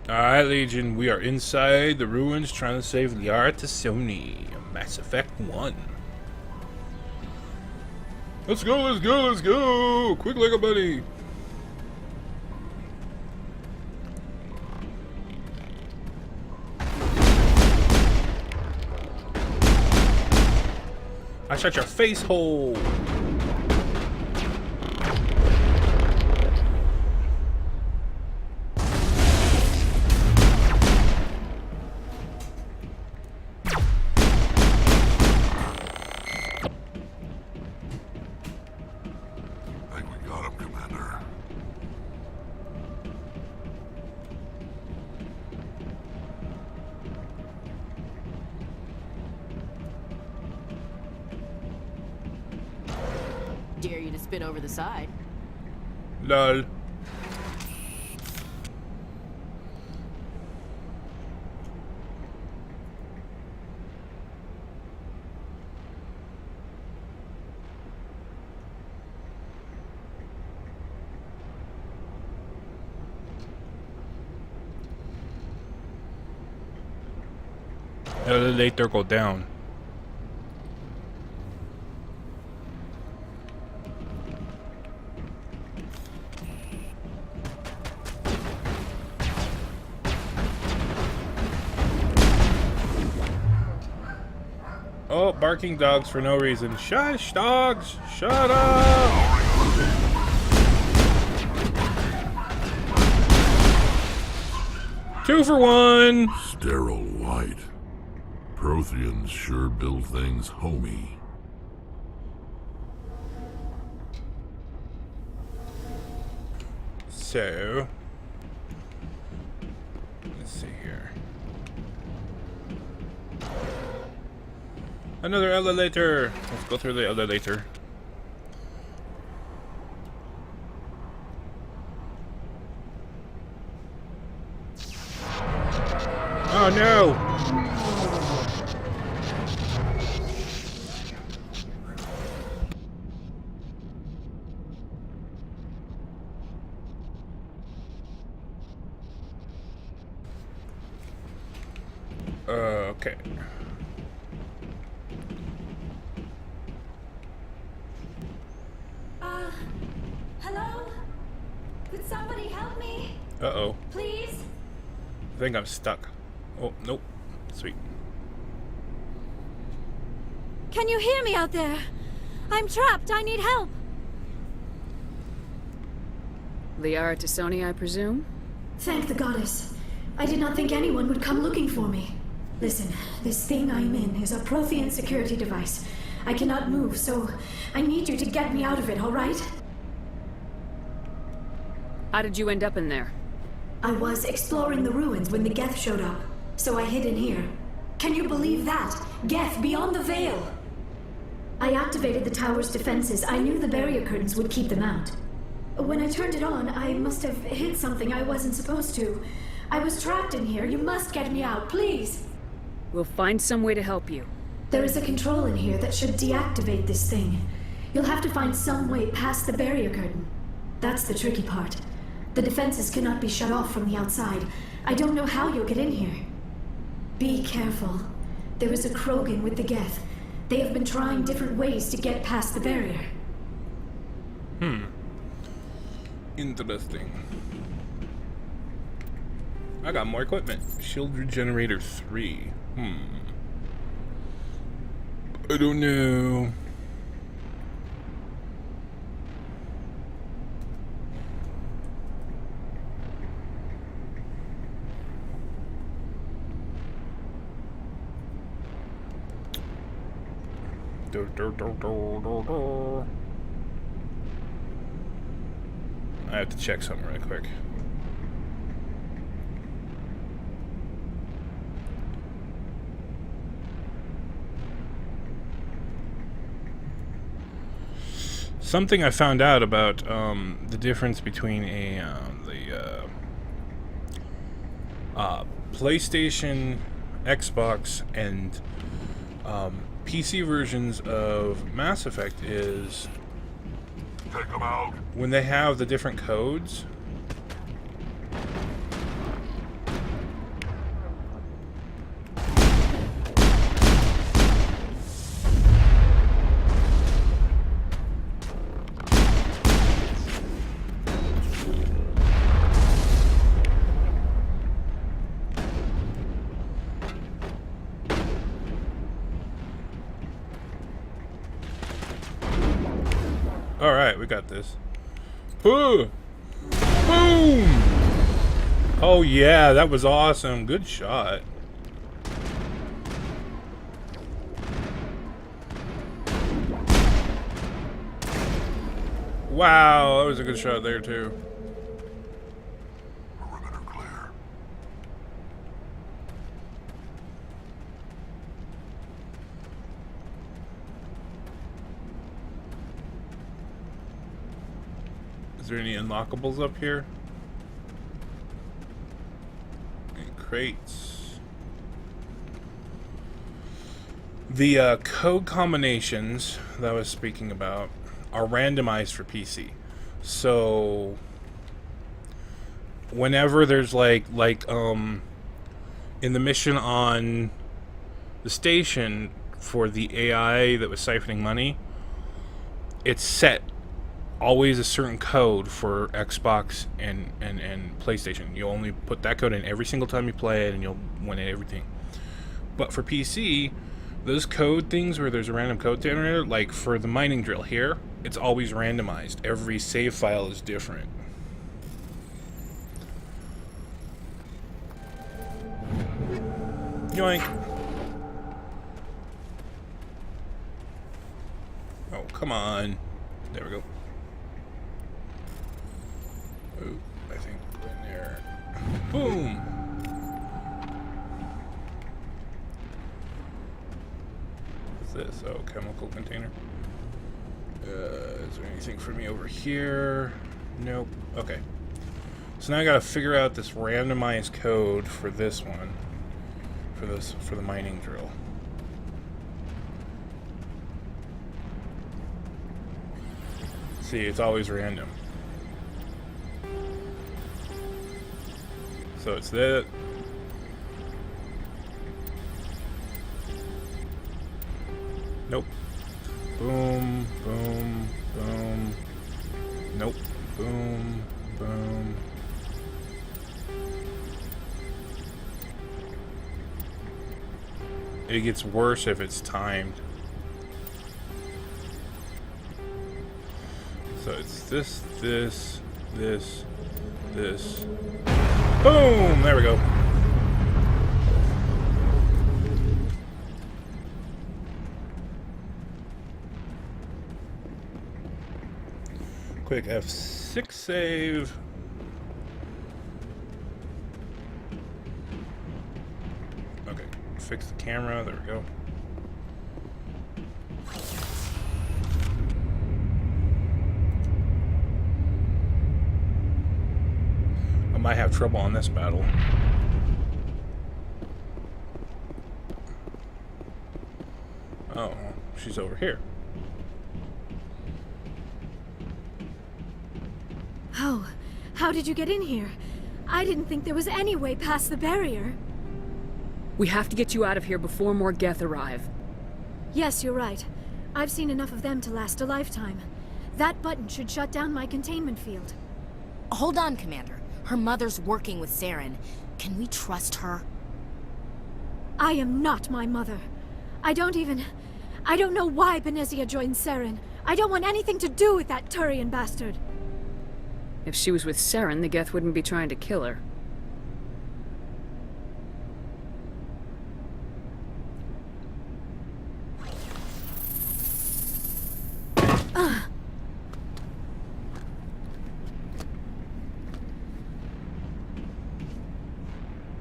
Alright, Legion, we are inside the ruins trying to save Liara to Sony. Mass Effect 1. Let's go, let's go, let's go! Quick like a buddy! I shot your face hole! Dare you to spit over the side. Lol. Later go down. Oh, barking dogs for no reason. Shush, dogs! Shut up! 2 for 1! Sterile white. Protheans sure build things homey. So... let's see here. Another elevator! Let's go through the elevator. Oh no! Okay. Hello? Could somebody help me? Uh-oh. Please? I think I'm stuck. Oh, nope. Sweet. Can you hear me out there? I'm trapped. I need help. Liara to Sony, I presume? Thank the goddess. I did not think anyone would come looking for me. Listen, this thing I'm in is a Prothean security device. I cannot move, so I need you to get me out of it, all right? How did you end up in there? I was exploring the ruins when the Geth showed up, so I hid in here. Can you believe that? Geth beyond the veil! I activated the tower's defenses. I knew the barrier curtains would keep them out. When I turned it on, I must have hit something I wasn't supposed to. I was trapped in here. You must get me out, please! We'll find some way to help you. There is a control in here that should deactivate this thing. You'll have to find some way past the barrier curtain. That's the tricky part. The defenses cannot be shut off from the outside. I don't know how you'll get in here. Be careful. There is a Krogan with the Geth. They have been trying different ways to get past the barrier. Interesting. I got more equipment. Shield regenerator 3. I don't know. I have to check something right quick. Something I found out about the difference between PlayStation, Xbox, and PC versions of Mass Effect is Take them out. when they have the different codes, we got this. Boom! Oh yeah, that was awesome. Good shot. Wow, that was a good shot there too. Perimeter clear. Is there any unlockables up here? Any crates? The code combinations that I was speaking about are randomized for PC. So whenever there's like in the mission on the station for the AI that was siphoning money, it's set always a certain code for Xbox and PlayStation. You only put that code in every single time you play it and you'll win everything. But for PC, those code things where there's a random code generator, like for the mining drill here, it's always randomized. Every save file is different. Yoink. Oh, come on. There we go. Ooh, I think we're in there. Boom! What's this? Oh, chemical container. Is there anything for me over here? Nope. Okay. So now I gotta figure out this randomized code for this one. For the mining drill. See, it's always random. So it's that. Nope. Boom, boom, boom. Nope. Boom, boom. It gets worse if it's timed. So it's this, this, this, this. Boom! There we go. Quick F6 save. Okay, fix the camera. There we go. I might have trouble on this battle. Oh, she's over here. Oh, how did you get in here? I didn't think there was any way past the barrier. We have to get you out of here before more Geth arrive. Yes, you're right. I've seen enough of them to last a lifetime. That button should shut down my containment field. Hold on, Commander. Her mother's working with Saren. Can we trust her? I am not my mother. I don't know why Benezia joined Saren. I don't want anything to do with that Turian bastard. If she was with Saren, the Geth wouldn't be trying to kill her.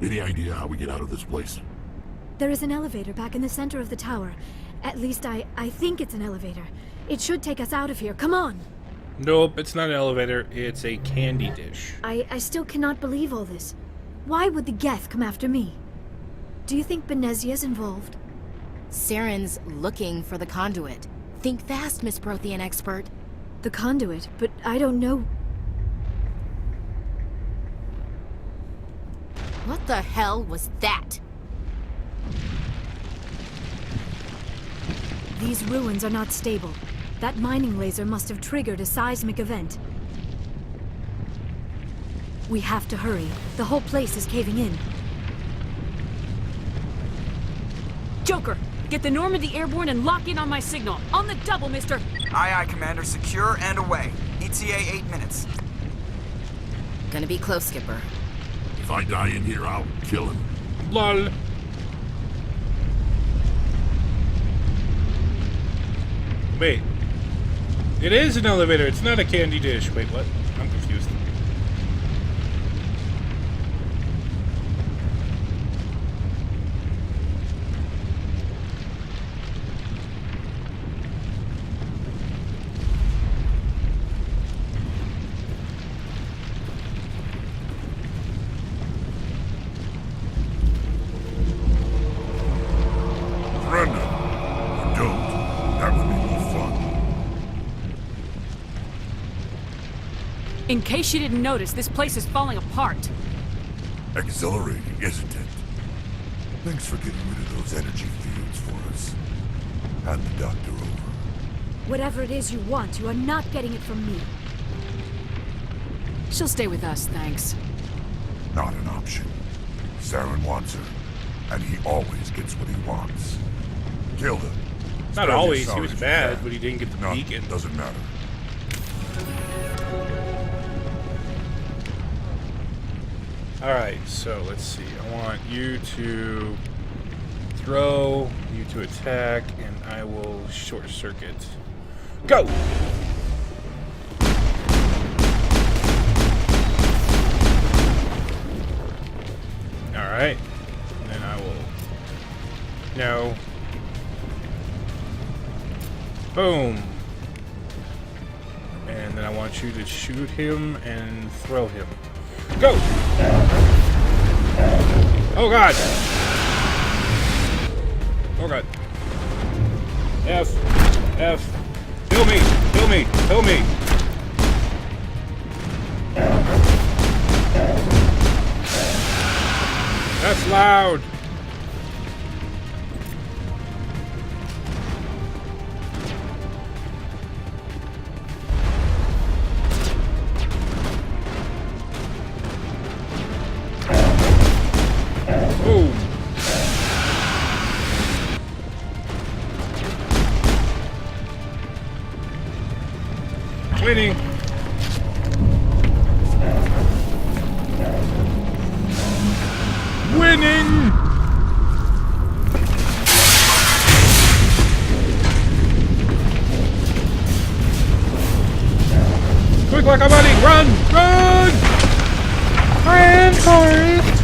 Any idea how we get out of this place? There is an elevator back in the center of the tower. At least I think it's an elevator. It should take us out of here. Come on! Nope, it's not an elevator. It's a candy dish. I still cannot believe all this. Why would the Geth come after me? Do you think Benezia's involved? Saren's looking for the conduit. Think fast, Miss Prothean expert. The conduit, but I don't know. What the hell was that? These ruins are not stable. That mining laser must have triggered a seismic event. We have to hurry. The whole place is caving in. Joker, Get the Normandy airborne and lock in on my signal. On the double, mister! Aye, aye, Commander. Secure and away. ETA 8 minutes. Gonna be close, Skipper. If I die in here, I'll kill him. Lol. Wait. It is an elevator. It's not a candy dish. Wait, what? I'm confused. Surrender. Or don't. That would be more fun. In case you didn't notice, this place is falling apart. Exhilarating, isn't it? Thanks for getting rid of those energy fields for us. Hand the doctor over. Whatever it is you want, you are not getting it from me. She'll stay with us, thanks. Not an option. Saren wants her, and he always gets what he wants. Kill her. Not Spell your always. He sorry was if you bad, can. but he didn't get the No, beacon. doesn't matter. Alright, so let's see. I want you to throw, you to attack, and I will short circuit. Go! Alright. And then I will... No. Boom! And then I want you to shoot him and throw him. Go! Oh god! Oh god. F. Kill me! Kill me! Kill me! That's loud! Boom! Winning! Winning! Quick like a buddy! Run! Run! Run, Forrest!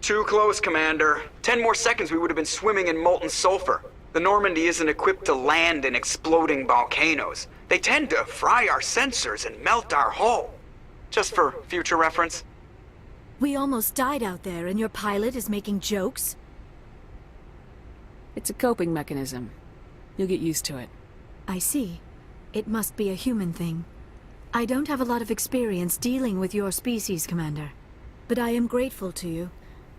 Too close, Commander. 10 more seconds we would have been swimming in molten sulfur. The Normandy isn't equipped to land in exploding volcanoes. They tend to fry our sensors and melt our hull. Just for future reference. We almost died out there, and your pilot is making jokes? It's a coping mechanism. You'll get used to it. I see. It must be a human thing. I don't have a lot of experience dealing with your species, Commander. But I am grateful to you.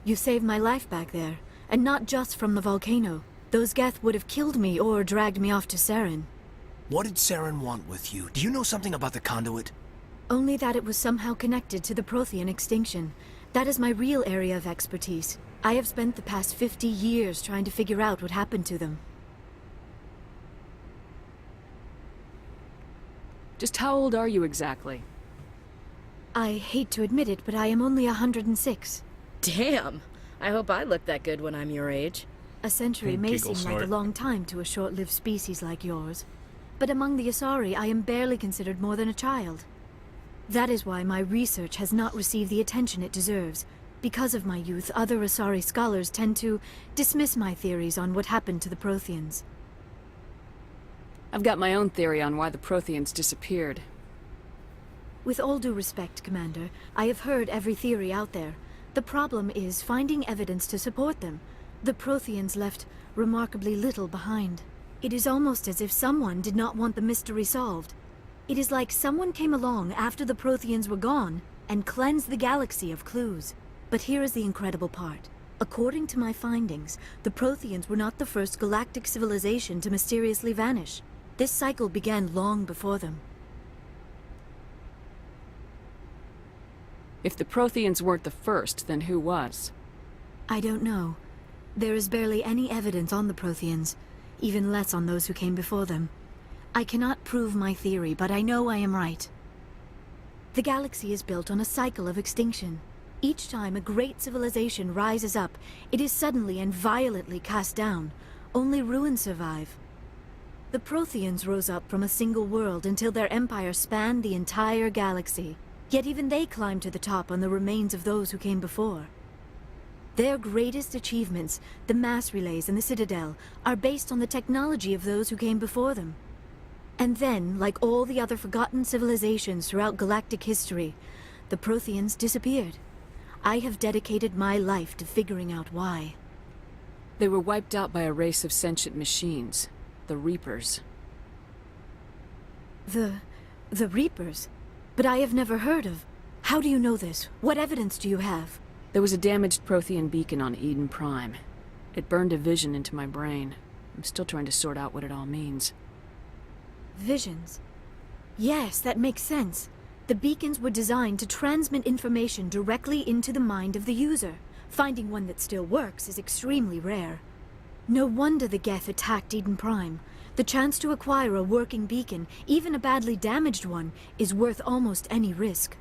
You saved my life back there, and not just from the volcano. Those Geth would have killed me or dragged me off to Saren. What did Saren want with you? Do you know something about the conduit? Only that it was somehow connected to the Prothean extinction. That is my real area of expertise. I have spent the past 50 years trying to figure out what happened to them. Just how old are you exactly? I hate to admit it, but I am only 106. Damn! I hope I look that good when I'm your age. A century may Giggle seem like a snort. long time to a short-lived species like yours. But among the Asari, I am barely considered more than a child. That is why my research has not received the attention it deserves. Because of my youth, other Asari scholars tend to dismiss my theories on what happened to the Protheans. I've got my own theory on why the Protheans disappeared. With all due respect, Commander, I have heard every theory out there. The problem is finding evidence to support them. The Protheans left remarkably little behind. It is almost as if someone did not want the mystery solved. It is like someone came along after the Protheans were gone and cleansed the galaxy of clues. But here is the incredible part. According to my findings, the Protheans were not the first galactic civilization to mysteriously vanish. This cycle began long before them. If the Protheans weren't the first, then who was? I don't know. There is barely any evidence on the Protheans, even less on those who came before them. I cannot prove my theory, but I know I am right. The galaxy is built on a cycle of extinction. Each time a great civilization rises up, it is suddenly and violently cast down. Only ruins survive. The Protheans rose up from a single world until their empire spanned the entire galaxy. Yet even they climbed to the top on the remains of those who came before. Their greatest achievements, the mass relays and the Citadel, are based on the technology of those who came before them. And then, like all the other forgotten civilizations throughout galactic history, the Protheans disappeared. I have dedicated my life to figuring out why. They were wiped out by a race of sentient machines, the Reapers. The Reapers? But I have never heard of... How do you know this? What evidence do you have? There was a damaged Prothean beacon on Eden Prime. It burned a vision into my brain. I'm still trying to sort out what it all means. Visions? Yes, that makes sense. The beacons were designed to transmit information directly into the mind of the user. Finding one that still works is extremely rare. No wonder the Geth attacked Eden Prime. The chance to acquire a working beacon, even a badly damaged one, is worth almost any risk.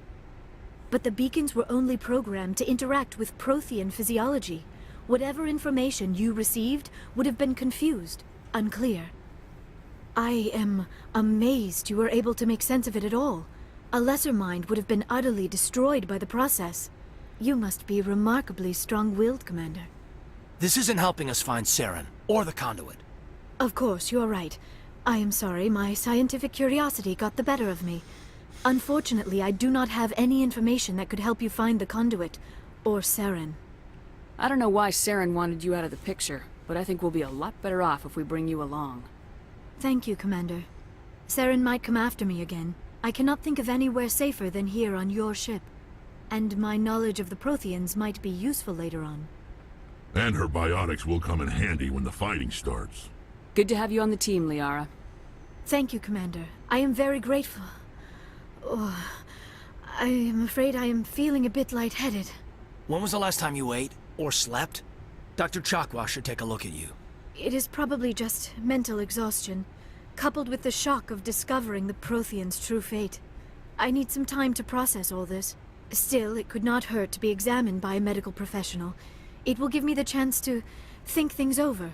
But the beacons were only programmed to interact with Prothean physiology. Whatever information you received would have been confused, unclear. I am amazed you were able to make sense of it at all. A lesser mind would have been utterly destroyed by the process. You must be remarkably strong-willed, Commander. This isn't helping us find Saren, or the conduit. Of course, you're right. I am sorry, my scientific curiosity got the better of me. Unfortunately, I do not have any information that could help you find the conduit, or Saren. I don't know why Saren wanted you out of the picture, but I think we'll be a lot better off if we bring you along. Thank you, Commander. Saren might come after me again. I cannot think of anywhere safer than here on your ship. And my knowledge of the Protheans might be useful later on. And her biotics will come in handy when the fighting starts. Good to have you on the team, Liara. Thank you, Commander. I am very grateful. Oh, I am afraid I am feeling a bit lightheaded. When was the last time you ate, or slept? Dr. Chakwa should take a look at you. It is probably just mental exhaustion, coupled with the shock of discovering the Protheans' true fate. I need some time to process all this. Still, it could not hurt to be examined by a medical professional. It will give me the chance to think things over.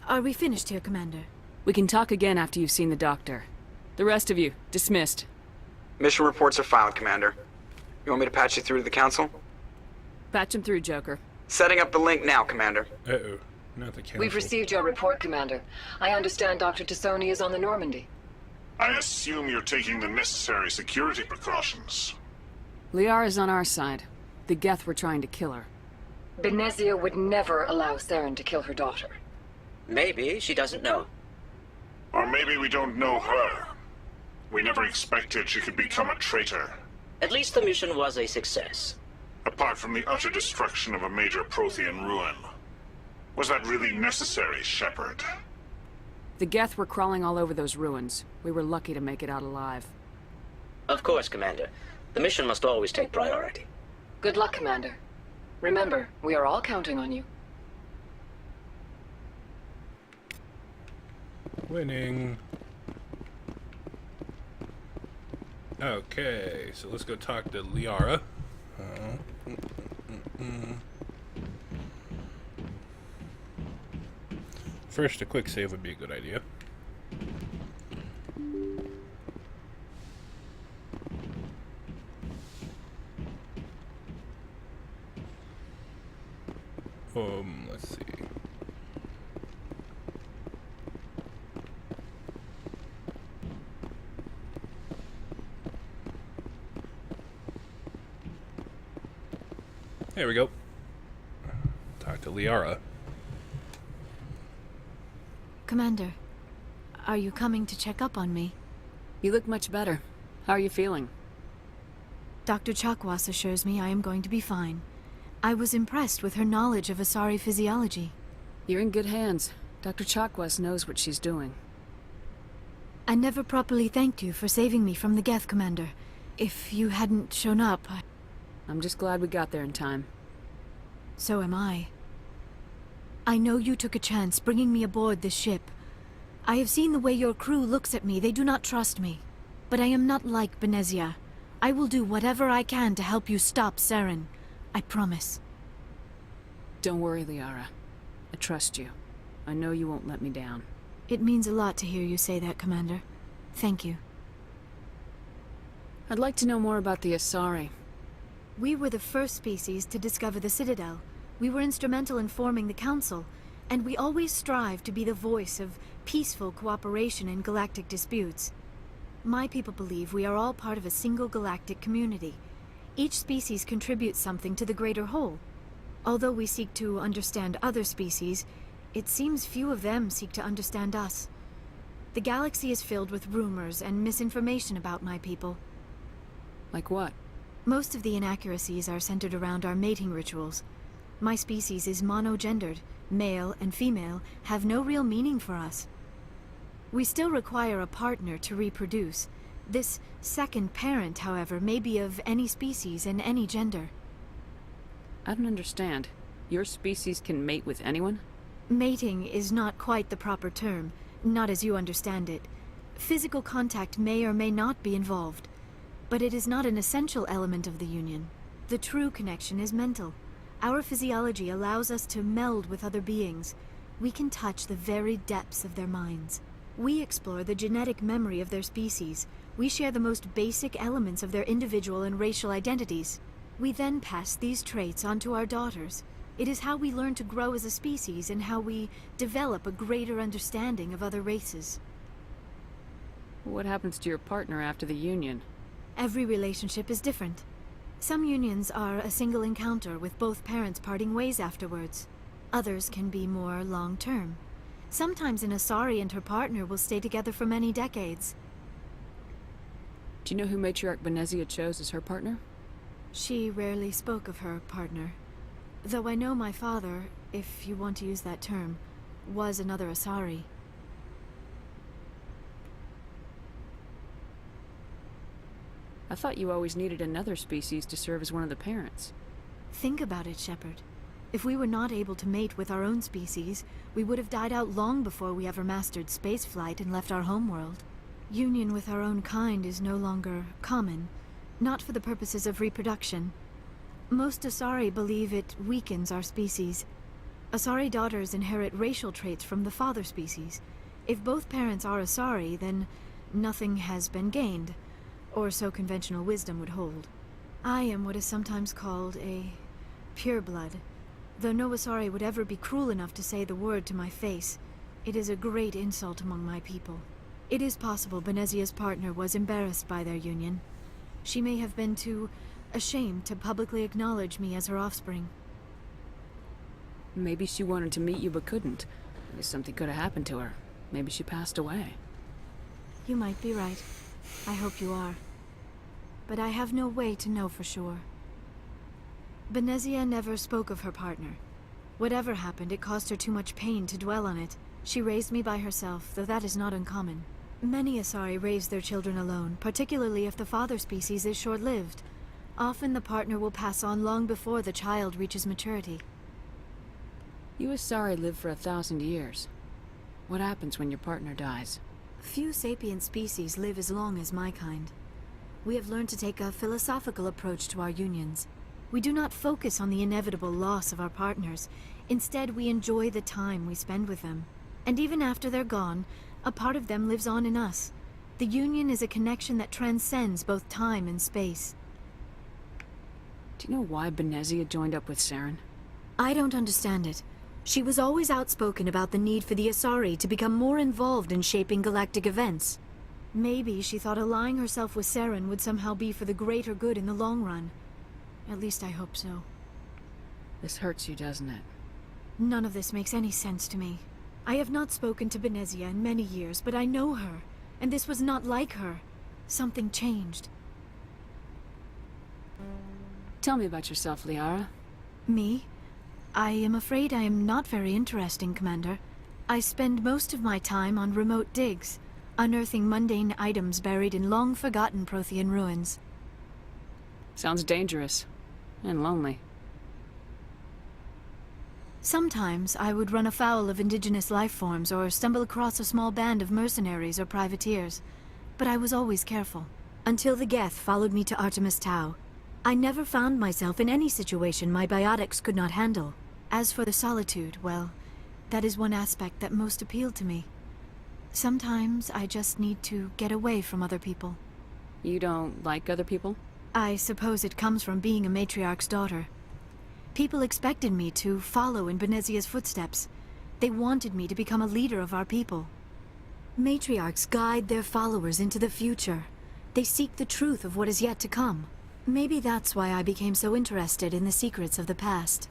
Are we finished here, Commander? We can talk again after you've seen the doctor. The rest of you, dismissed. Mission reports are filed, Commander. You want me to patch you through to the Council? Patch him through, Joker. Setting up the link now, Commander. Uh-oh. Not the council. We've received your report, Commander. I understand Dr. Tassoni is on the Normandy. I assume you're taking the necessary security precautions. Liara's on our side. The Geth were trying to kill her. Benezia would never allow Saren to kill her daughter. Maybe she doesn't know. Or maybe we don't know her. We never expected she could become a traitor. At least the mission was a success. Apart from the utter destruction of a major Prothean ruin. Was that really necessary, Shepard? The Geth were crawling all over those ruins. We were lucky to make it out alive. Of course, Commander. The mission must always take priority. Good luck, Commander. Remember, we are all counting on you. Winning. Okay, so let's go talk to Liara. First, a quick save would be a good idea. Let's see. There we go. Talk to Liara. Commander, are you coming to check up on me? You look much better. How are you feeling? Dr. Chakwas assures me I am going to be fine. I was impressed with her knowledge of Asari physiology. You're in good hands. Dr. Chakwas knows what she's doing. I never properly thanked you for saving me from the Geth, Commander. If you hadn't shown up, I'm just glad we got there in time. So am I. I know you took a chance bringing me aboard this ship. I have seen the way your crew looks at me. They do not trust me. But I am not like Benezia. I will do whatever I can to help you stop Saren. I promise. Don't worry, Liara. I trust you. I know you won't let me down. It means a lot to hear you say that, Commander. Thank you. I'd like to know more about the Asari. We were the first species to discover the Citadel. We were instrumental in forming the Council, and we always strive to be the voice of peaceful cooperation in galactic disputes. My people believe we are all part of a single galactic community. Each species contributes something to the greater whole. Although we seek to understand other species, it seems few of them seek to understand us. The galaxy is filled with rumors and misinformation about my people. Like what? Most of the inaccuracies are centered around our mating rituals. My species is monogendered. Male and female have no real meaning for us. We still require a partner to reproduce. This second parent, however, may be of any species and any gender. I don't understand. Your species can mate with anyone? Mating is not quite the proper term, not as you understand it. Physical contact may or may not be involved, but it is not an essential element of the union. The true connection is mental. Our physiology allows us to meld with other beings. We can touch the very depths of their minds. We explore the genetic memory of their species. We share the most basic elements of their individual and racial identities. We then pass these traits on to our daughters. It is how we learn to grow as a species and how we develop a greater understanding of other races. What happens to your partner after the union? Every relationship is different. Some unions are a single encounter with both parents parting ways afterwards. Others can be more long-term. Sometimes an Asari and her partner will stay together for many decades. Do you know who Matriarch Benezia chose as her partner? She rarely spoke of her partner. Though I know my father, if you want to use that term, was another Asari. I thought you always needed another species to serve as one of the parents. Think about it, Shepard. If we were not able to mate with our own species, we would have died out long before we ever mastered spaceflight and left our homeworld. Union with our own kind is no longer common, not for the purposes of reproduction. Most Asari believe it weakens our species. Asari daughters inherit racial traits from the father species. If both parents are Asari, then nothing has been gained, or so conventional wisdom would hold. I am what is sometimes called a pureblood. Though no Asari would ever be cruel enough to say the word to my face, it is a great insult among my people. It is possible Benezia's partner was embarrassed by their union. She may have been too ashamed to publicly acknowledge me as her offspring. Maybe she wanted to meet you but couldn't. Maybe something could have happened to her. Maybe she passed away. You might be right. I hope you are. But I have no way to know for sure. Benezia never spoke of her partner. Whatever happened, it caused her too much pain to dwell on it. She raised me by herself, though that is not uncommon. Many Asari raise their children alone, particularly if the father species is short-lived. Often the partner will pass on long before the child reaches maturity. You Asari live for 1,000 years. What happens when your partner dies? Few sapient species live as long as my kind. We have learned to take a philosophical approach to our unions. We do not focus on the inevitable loss of our partners. Instead, we enjoy the time we spend with them. And even after they're gone, a part of them lives on in us. The union is a connection that transcends both time and space. Do you know why Benezia joined up with Saren? I don't understand it. She was always outspoken about the need for the Asari to become more involved in shaping galactic events. Maybe she thought allying herself with Saren would somehow be for the greater good in the long run. At least I hope so. This hurts you, doesn't it? None of this makes any sense to me. I have not spoken to Benezia in many years, but I know her, and this was not like her. Something changed. Tell me about yourself, Liara. Me? I am afraid I am not very interesting, Commander. I spend most of my time on remote digs, unearthing mundane items buried in long-forgotten Prothean ruins. Sounds dangerous. And lonely. Sometimes I would run afoul of indigenous life forms or stumble across a small band of mercenaries or privateers. But I was always careful. Until the Geth followed me to Artemis Tau. I never found myself in any situation my biotics could not handle. As for the solitude, well, that is one aspect that most appealed to me. Sometimes I just need to get away from other people. You don't like other people? I suppose it comes from being a matriarch's daughter. People expected me to follow in Benezia's footsteps. They wanted me to become a leader of our people. Matriarchs guide their followers into the future. They seek the truth of what is yet to come. Maybe that's why I became so interested in the secrets of the past.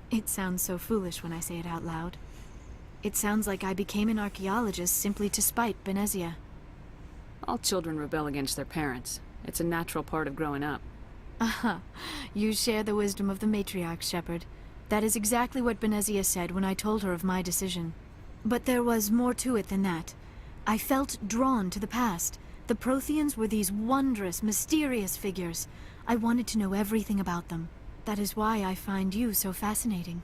It sounds so foolish when I say it out loud. It sounds like I became an archaeologist simply to spite Benezia. All children rebel against their parents. It's a natural part of growing up. Aha, you share the wisdom of the matriarch, Shepard. That is exactly what Benezia said when I told her of my decision. But there was more to it than that. I felt drawn to the past. The Protheans were these wondrous, mysterious figures. I wanted to know everything about them. That is why I find you so fascinating.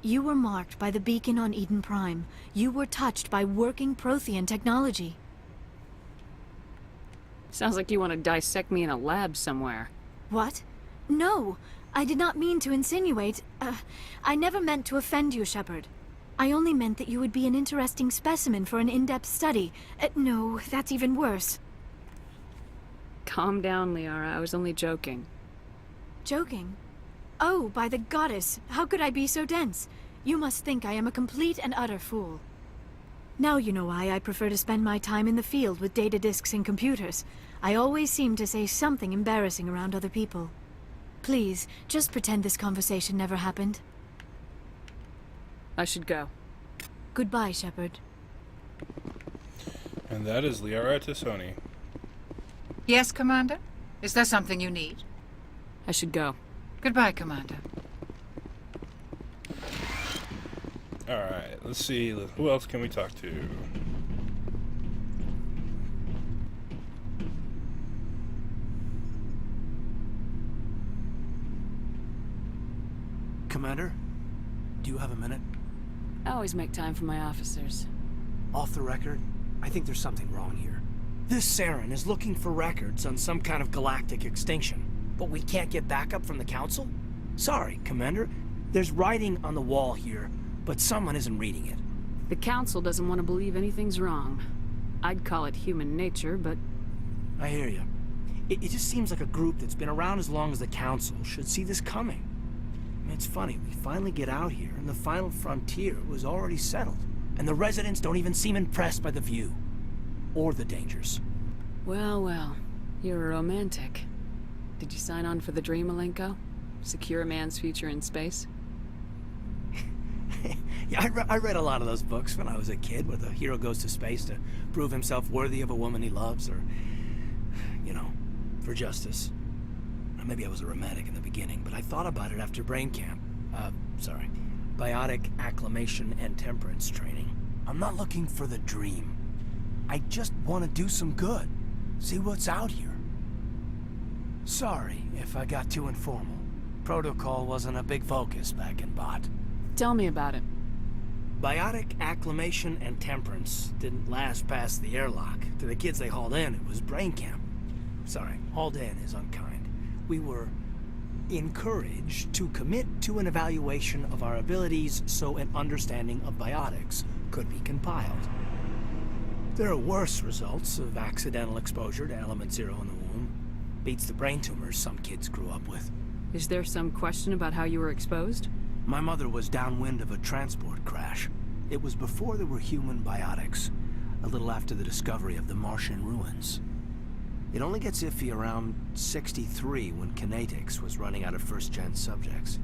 You were marked by the beacon on Eden Prime. You were touched by working Prothean technology. Sounds like you want to dissect me in a lab somewhere. What? No, I did not mean to insinuate. I never meant to offend you, Shepard. I only meant that you would be an interesting specimen for an in-depth study. No, that's even worse. Calm down, Liara. I was only joking. Joking? Oh, by the goddess, how could I be so dense? You must think I am a complete and utter fool. Now you know why I prefer to spend my time in the field with data disks and computers. I always seem to say something embarrassing around other people. Please, just pretend this conversation never happened. I should go. Goodbye, Shepard. And that is Liara Tassoni. Yes, Commander? Is there something you need? I should go. Goodbye, Commander. Alright, let's see. Who else can we talk to? Commander, do you have a minute? I always make time for my officers. Off the record, I think there's something wrong here. This Saren is looking for records on some kind of galactic extinction, but we can't get backup from the Council? Sorry, Commander. There's writing on the wall here, but someone isn't reading it. The Council doesn't want to believe anything's wrong. I'd call it human nature, but... I hear you. It just seems like a group that's been around as long as the Council should see this coming. I mean, it's funny, we finally get out here, and the final frontier was already settled. And the residents don't even seem impressed by the view. Or the dangers. Well, well. You're a romantic. Did you sign on for the dream, Malenko? Secure a man's future in space? Yeah, I read a lot of those books when I was a kid, where the hero goes to space to prove himself worthy of a woman he loves, or, you know, for justice. Maybe I was a romantic in the beginning, but I thought about it after brain camp. Biotic acclimation and temperance training. I'm not looking for the dream. I just want to do some good. See what's out here. Sorry if I got too informal. Protocol wasn't a big focus back in Bot. Tell me about it. Biotic acclimation and temperance didn't last past the airlock. To the kids they hauled in, it was brain camp. Sorry, hauled in is unkind. We were encouraged to commit to an evaluation of our abilities so an understanding of biotics could be compiled. There are worse results of accidental exposure to element 0 in the womb. Beats the brain tumors some kids grew up with. Is there some question about how you were exposed? My mother was downwind of a transport crash. It was before there were human biotics, a little after the discovery of the Martian ruins. It only gets iffy around 63 when Kinetics was running out of first-gen subjects.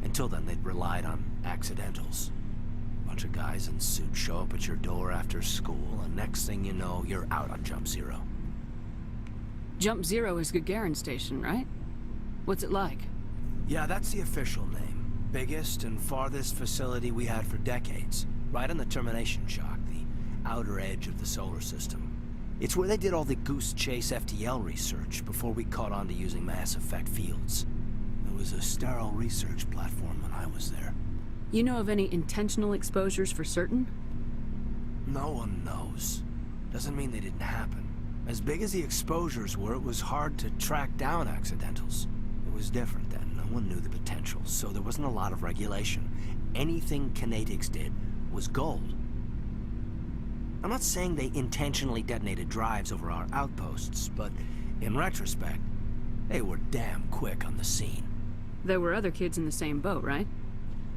Until then, they'd relied on accidentals. A bunch of guys in suits show up at your door after school, and next thing you know, you're out on Jump Zero. Jump Zero is Gagarin Station, right? What's it like? Yeah, that's the official name. Biggest and farthest facility we had for decades. Right on the termination shock, the outer edge of the solar system. It's where they did all the Goose Chase FTL research before we caught on to using mass effect fields. It was a sterile research platform when I was there. You know of any intentional exposures for certain? No one knows. Doesn't mean they didn't happen. As big as the exposures were, it was hard to track down accidentals. It was different then. No one knew the potential, so there wasn't a lot of regulation. Anything Kinetics did was gold. I'm not saying they intentionally detonated drives over our outposts, but in retrospect, they were damn quick on the scene. There were other kids in the same boat, right?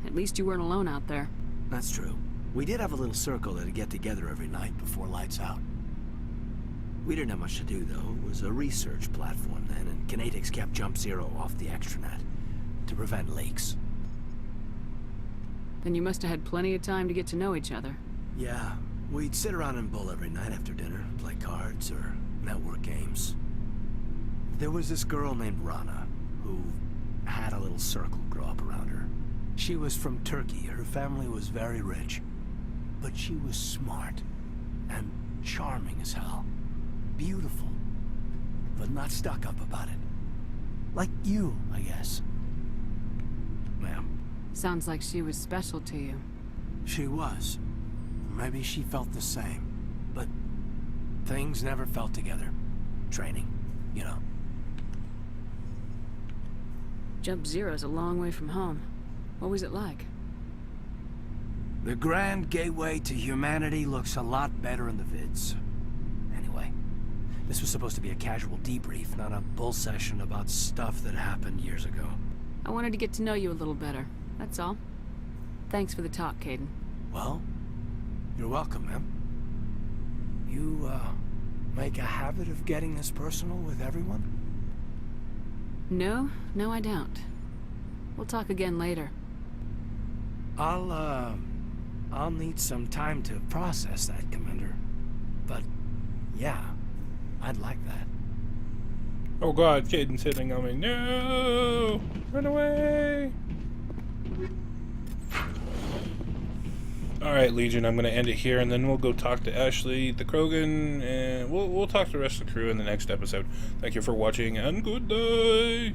At least you weren't alone out there. That's true. We did have a little circle that'd get together every night before lights out. We didn't have much to do, though. It was a research platform then, and Kinetics kept Jump Zero off the extranet to prevent leaks. Then you must have had plenty of time to get to know each other. Yeah, we'd sit around and bull every night after dinner, play cards or network games. There was this girl named Rana, who had a little circle grow up around her. She was from Turkey. Her family was very rich. But she was smart and charming as hell. Beautiful, but not stuck up about it. Like you, I guess. Ma'am. Sounds like she was special to you. She was. Maybe she felt the same. But things never felt together. Training, you know. Jump Zero's a long way from home. What was it like? The grand gateway to humanity looks a lot better in the vids. Anyway, this was supposed to be a casual debrief, not a bull session about stuff that happened years ago. I wanted to get to know you a little better, that's all. Thanks for the talk, Caden. Well, you're welcome, ma'am. You, make a habit of getting this personal with everyone? No, I don't. We'll talk again later. I'll need some time to process that, Commander. But, yeah, I'd like that. Oh god, Caden's hitting on me. No! Run away! Alright, Legion, I'm gonna end it here, and then we'll go talk to Ashley, the Krogan, and we'll talk to the rest of the crew in the next episode. Thank you for watching, and good day!